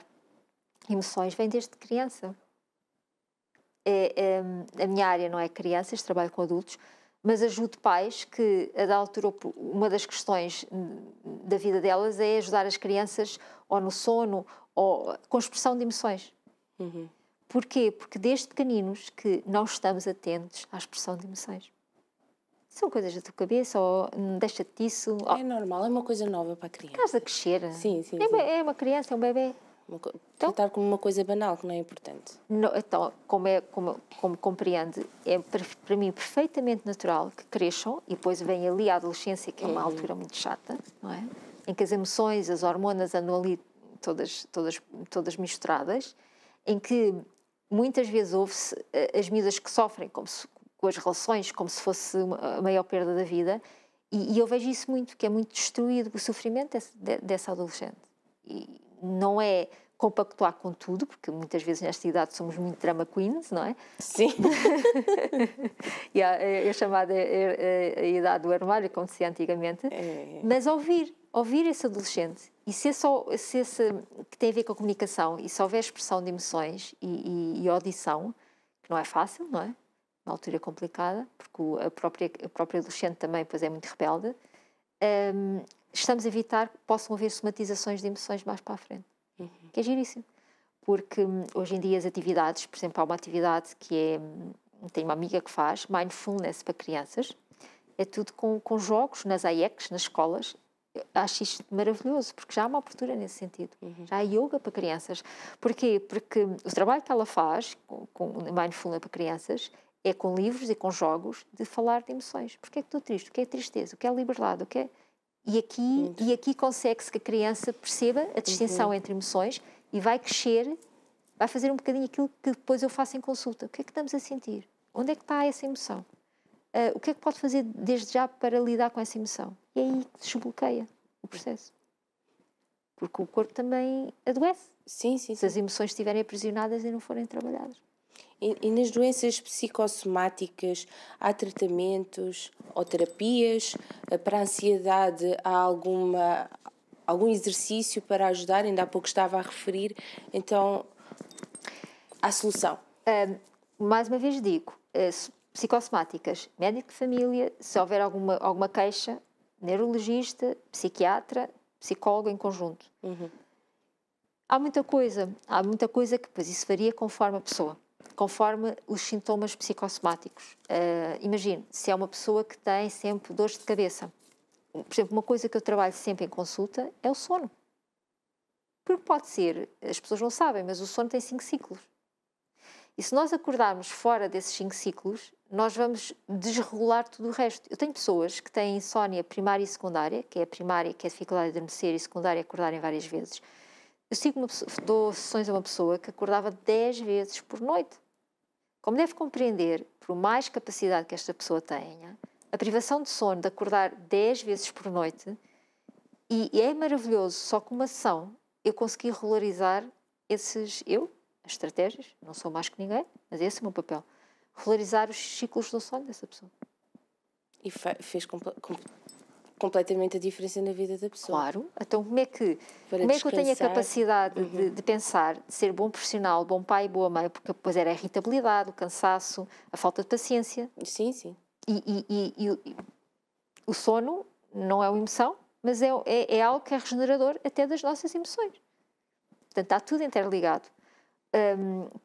emoções vem desde criança. A minha área não é crianças, trabalho com adultos, mas ajudo pais que, a da altura, uma das questões da vida delas é ajudar as crianças ou no sono ou com expressão de emoções. Porquê? Porque desde pequeninos que não estamos atentos à expressão de emoções. São coisas da tua cabeça ou deixa-te disso. É normal, é uma coisa nova para a criança. Estás a crescer. Sim. É uma criança, é um bebê. Tratar como uma coisa banal, que não é importante. Então, como compreende, é para mim perfeitamente natural que cresçam e depois vem ali a adolescência, que é uma altura muito chata, não é? Em que as emoções, as hormonas andam ali todas misturadas, em que muitas vezes ouve-se as miúdas que sofrem com as relações como se fosse a maior perda da vida, e eu vejo isso muito, que é muito destruído o sofrimento dessa adolescente. E não é compactuar com tudo, porque muitas vezes nesta idade somos muito drama queens, não é? Sim. E é chamada a idade do armário, como se dizia antigamente. Mas ouvir esse adolescente, e se esse que tem a ver com a comunicação, e se houver expressão de emoções e audição, que não é fácil, não é? Uma altura complicada, porque a própria adolescente também pois é muito rebelde, estamos a evitar que possam haver somatizações de emoções mais para a frente. Que é giríssimo. Porque hoje em dia as atividades, por exemplo, há uma atividade que é, tenho uma amiga que faz, mindfulness para crianças, é tudo com jogos nas AECs, nas escolas. Eu acho isto maravilhoso, porque já há uma abertura nesse sentido. Já há yoga para crianças. Porquê? Porque o trabalho que ela faz com mindfulness para crianças é com livros e com jogos de falar de emoções. Porque é que estou triste? O que é tristeza? O que é liberdade? O que é... E aqui consegue-se que a criança perceba a distinção entre emoções e vai crescer, vai fazer um bocadinho aquilo que depois eu faço em consulta. O que é que estamos a sentir? Onde é que está essa emoção? O que é que pode fazer desde já para lidar com essa emoção? E é aí que desbloqueia o processo. Porque o corpo também adoece. Sim. Se as emoções estiverem aprisionadas e não forem trabalhadas. E nas doenças psicossomáticas há tratamentos ou terapias? Para a ansiedade há algum exercício para ajudar? Ainda há pouco estava a referir. Então, há solução? Mais uma vez digo, psicossomáticas, médico de família, se houver alguma queixa, neurologista, psiquiatra, psicólogo em conjunto. há muita coisa que depois isso varia conforme a pessoa, conforme os sintomas psicossomáticos. Imagine, se é uma pessoa que tem sempre dores de cabeça, por exemplo, uma coisa que eu trabalho sempre em consulta é o sono. Porque pode ser, as pessoas não sabem, mas o sono tem 5 ciclos. E se nós acordarmos fora desses 5 ciclos, nós vamos desregular tudo o resto. Eu tenho pessoas que têm insónia primária e secundária, que é a primária, que é a dificuldade de adormecer, e secundária, acordarem várias vezes. Dou sessões a uma pessoa que acordava 10 vezes por noite. Como deve compreender, por mais capacidade que esta pessoa tenha, a privação de sono de acordar 10 vezes por noite, e é maravilhoso, só com uma sessão eu consegui regularizar as estratégias, não sou mais que ninguém, mas esse é o meu papel, regularizar os ciclos do sono dessa pessoa. E fez completamente a diferença na vida da pessoa. Claro, então como é que eu tenho a capacidade de pensar, de ser bom profissional, bom pai e boa mãe, porque depois era a irritabilidade, o cansaço, a falta de paciência. Sim, sim. E o sono não é uma emoção, mas é algo que é regenerador até das nossas emoções. Portanto, está tudo interligado.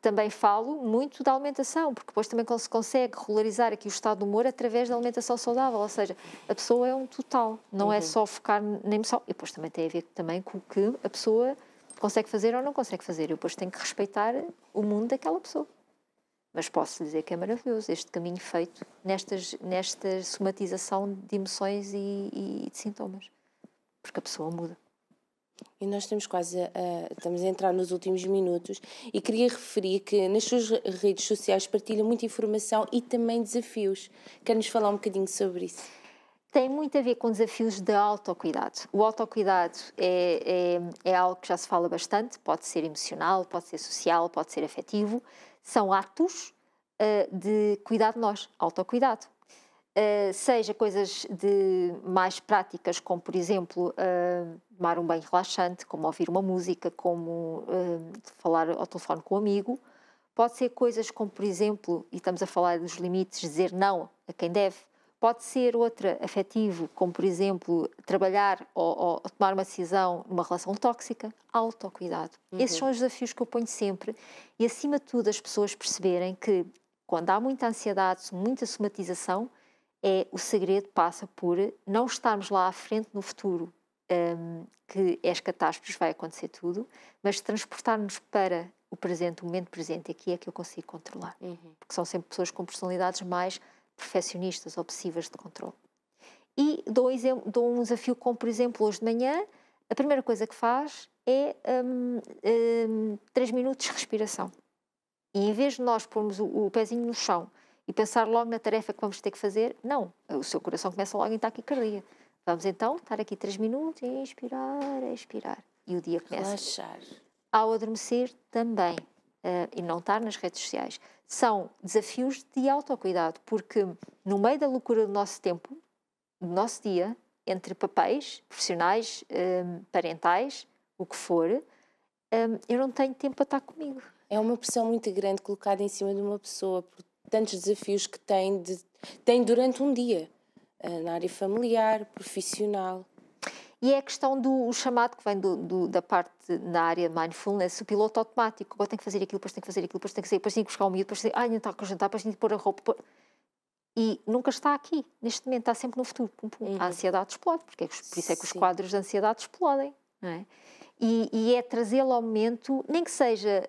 Também falo muito da alimentação, porque depois também se consegue regularizar aqui o estado de humor através da alimentação saudável, ou seja, a pessoa é um total, não é só focar na emoção. E depois também tem a ver também com o que a pessoa consegue fazer ou não consegue fazer. Eu depois tenho que respeitar o mundo daquela pessoa. Mas posso dizer que é maravilhoso este caminho feito nesta somatização de emoções e de sintomas, porque a pessoa muda. E nós estamos estamos a entrar nos últimos minutos e queria referir que nas suas redes sociais partilha muita informação e também desafios. Quer-nos falar um bocadinho sobre isso? Tem muito a ver com desafios de autocuidado. O autocuidado é algo que já se fala bastante, pode ser emocional, pode ser social, pode ser afetivo. São atos de cuidar de nós, autocuidado. Seja coisas mais práticas, como por exemplo tomar um banho relaxante, como ouvir uma música, como falar ao telefone com um amigo. Pode ser coisas como, por exemplo, e estamos a falar dos limites, dizer não a quem deve. Pode ser outra, afetivo, como por exemplo, trabalhar ou tomar uma decisão numa relação tóxica. Autocuidado. Esses são os desafios que eu ponho sempre. E acima de tudo as pessoas perceberem que quando há muita ansiedade, muita somatização, o segredo passa por não estarmos lá à frente no futuro, que as catástrofes, vai acontecer tudo, mas transportar-nos para o presente, o momento presente, aqui é que eu consigo controlar. Porque são sempre pessoas com personalidades mais perfeccionistas, obsessivas de controle. E dou um desafio como, por exemplo, hoje de manhã, a primeira coisa que faz é 3 minutos de respiração. E em vez de nós pormos o pezinho no chão e pensar logo na tarefa que vamos ter que fazer, não. O seu coração começa logo em taquicardia. Vamos então estar aqui 3 minutos e inspirar, expirar. E o dia começa. Relaxar. Ao adormecer também. E não estar nas redes sociais. São desafios de autocuidado, porque no meio da loucura do nosso tempo, do nosso dia, entre papéis, profissionais, parentais, o que for, eu não tenho tempo para estar comigo. É uma pressão muito grande colocada em cima de uma pessoa por tantos desafios que tem durante um dia, na área familiar, profissional. E é a questão do chamado que vem da parte na área de mindfulness, o piloto automático. Agora tenho que fazer aquilo, depois tenho que fazer aquilo, depois tenho que sair, depois tenho que buscar o miúdo, depois tenho que... ainda está a jantar, depois tenho que pôr a roupa. E nunca está aqui, neste momento, está sempre no futuro. A ansiedade explode, por isso é que os quadros de ansiedade explodem. Não é? E é trazê-lo ao momento, nem que seja,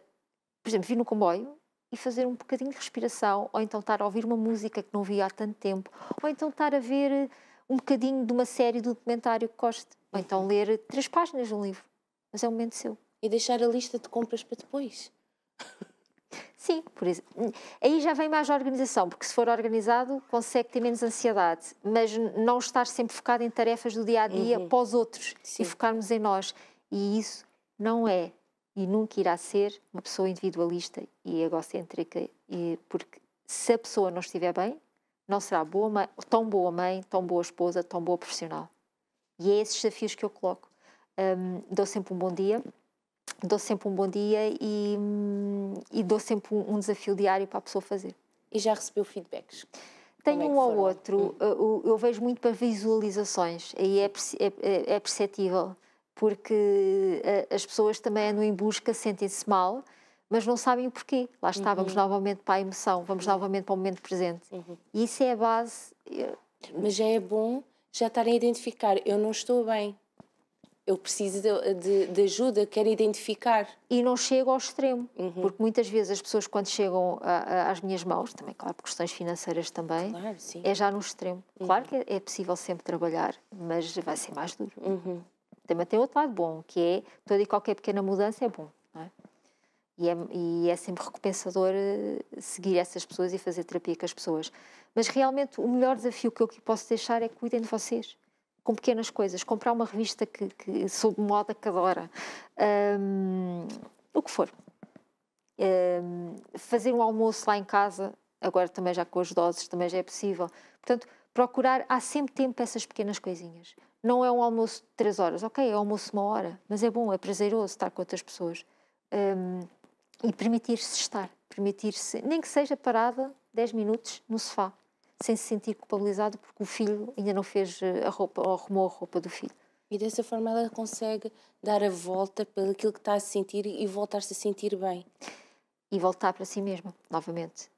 por exemplo, vir no comboio e fazer um bocadinho de respiração, ou então estar a ouvir uma música que não via há tanto tempo, ou então estar a ver um bocadinho de uma série de documentário que goste, ou então ler 3 páginas de um livro. Mas é um momento seu. E deixar a lista de compras para depois. Sim, por isso. Aí já vem mais a organização, porque se for organizado consegue ter menos ansiedade, mas não estar sempre focado em tarefas do dia-a-dia para os outros. Sim. E focarmos em nós. E isso não é e nunca irá ser uma pessoa individualista e egocêntrica, porque se a pessoa não estiver bem, não será tão boa mãe, tão boa esposa, tão boa profissional. E é esses desafios que eu coloco. Dou sempre um bom dia e dou sempre um desafio diário para a pessoa fazer. E já recebeu feedbacks? Tenho um ou outro, eu vejo muito para visualizações, aí é perceptível. porque as pessoas também andam em busca, sentem-se mal, mas não sabem o porquê. Lá está, vamos novamente para a emoção, vamos novamente para o momento presente. E isso é a base. Mas já é bom já estarem a identificar, eu não estou bem, eu preciso de ajuda, quero identificar. E não chego ao extremo, porque muitas vezes as pessoas quando chegam às minhas mãos, também claro, por questões financeiras também, Claro, sim. é já no extremo. Claro que é possível sempre trabalhar, mas vai ser mais duro. Também tem outro lado bom, que é toda e qualquer pequena mudança é bom, não é? E é sempre recompensador seguir essas pessoas e fazer terapia com as pessoas. Mas realmente o melhor desafio que eu aqui posso deixar é que cuidem de vocês. Com pequenas coisas. Comprar uma revista que sob moda que adora. O que for. Fazer um almoço lá em casa, agora também já com as doses, também já é possível. Portanto, procurar, há sempre tempo para essas pequenas coisinhas. Não é um almoço de 3 horas, ok, é um almoço de 1 hora, mas é bom, é prazeroso estar com outras pessoas. E permitir-se estar, permitir-se, nem que seja parada 10 minutos no sofá, sem se sentir culpabilizado porque o filho ainda não fez a roupa ou arrumou a roupa do filho. E dessa forma ela consegue dar a volta pelo aquilo que está a sentir e voltar-se a sentir bem. E voltar para si mesma, novamente.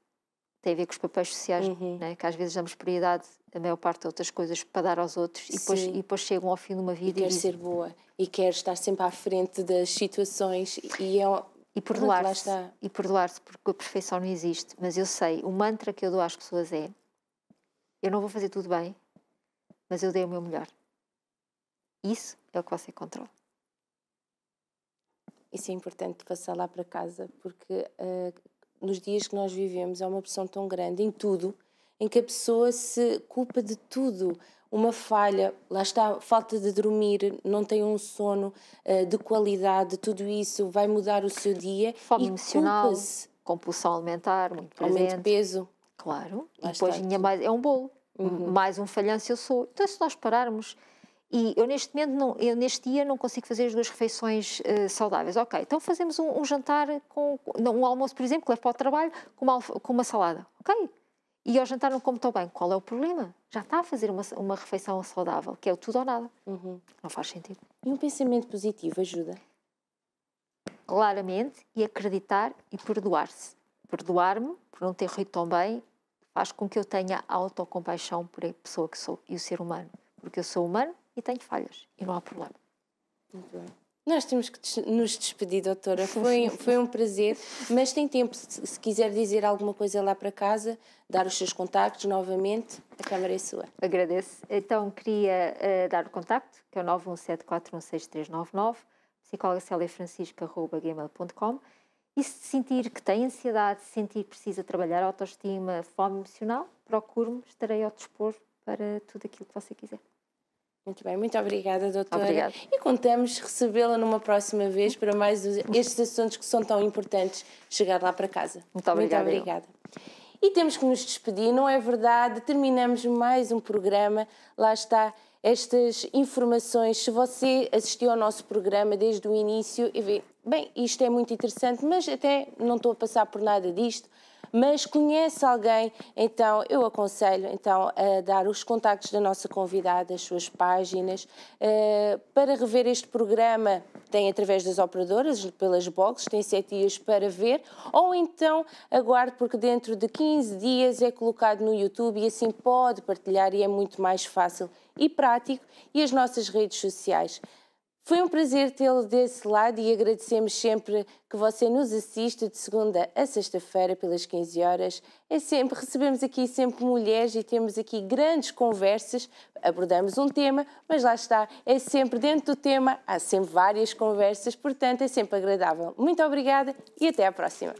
Tem a ver com os papéis sociais, né? Que às vezes damos prioridade, a maior parte de outras coisas, para dar aos outros e depois chegam ao fim de uma vida e quer ser boa e quer estar sempre à frente das situações e perdoar-se. E perdoar-se, porque a perfeição não existe. Mas eu sei, o mantra que eu dou às pessoas é: eu não vou fazer tudo bem, mas eu dei o meu melhor. Isso é o que você controla. Isso é importante passar lá para casa, porque nos dias que nós vivemos há uma pressão tão grande em tudo, em que a pessoa se culpa de tudo. Uma falha, lá está, falta de dormir, não tem um sono de qualidade, tudo isso vai mudar o seu dia. Fome emocional, compulsão alimentar, muito presente. Aumento de peso. Claro, e depois mais, é um bolo, mais um falhanço eu sou. Então se nós pararmos, e eu neste dia não consigo fazer as 2 refeições saudáveis, ok, então fazemos um jantar com um almoço, por exemplo, que leva para o trabalho, com uma salada, ok? E ao jantar não como tão bem, qual é o problema? Já está a fazer uma refeição saudável, que é o tudo ou nada. Não faz sentido. E um pensamento positivo ajuda? Claramente, e acreditar e perdoar-se. Perdoar-me por não ter rido tão bem faz com que eu tenha autocompaixão por a pessoa que sou e o ser humano. Porque eu sou humano e tenho falhas e não há problema. Muito bem. Nós temos que nos despedir, doutora. Foi um prazer, mas tem tempo, se quiser dizer alguma coisa lá para casa, dar os seus contactos novamente, a câmara é sua. Agradeço. Então, queria dar o contacto, que é o 917416399, psicólogaceliafrancisca@gmail.com. E se sentir que tem ansiedade, se sentir que precisa trabalhar autoestima, fome emocional, procure-me, estarei ao dispor para tudo aquilo que você quiser. Muito bem, muito obrigada, doutora. Obrigada. E contamos recebê-la numa próxima vez para mais estes assuntos que são tão importantes, chegar lá para casa. Muito obrigada. Muito obrigada. E temos que nos despedir, não é verdade? Terminamos mais um programa. Lá está estas informações. Se você assistiu ao nosso programa desde o início e vê, bem, isto é muito interessante, mas até não estou a passar por nada disto, mas conhece alguém, então eu aconselho então, a dar os contactos da nossa convidada, as suas páginas. Para rever este programa, tem através das operadoras, pelas boxes, tem 7 dias para ver, ou então aguarde, porque dentro de 15 dias é colocado no YouTube e assim pode partilhar e é muito mais fácil e prático, e as nossas redes sociais. Foi um prazer tê-lo desse lado e agradecemos sempre que você nos assista de segunda a sexta-feira pelas 15 horas. Recebemos aqui sempre mulheres e temos aqui grandes conversas, abordamos um tema, mas lá está, é sempre dentro do tema, há sempre várias conversas, portanto é sempre agradável. Muito obrigada e até à próxima.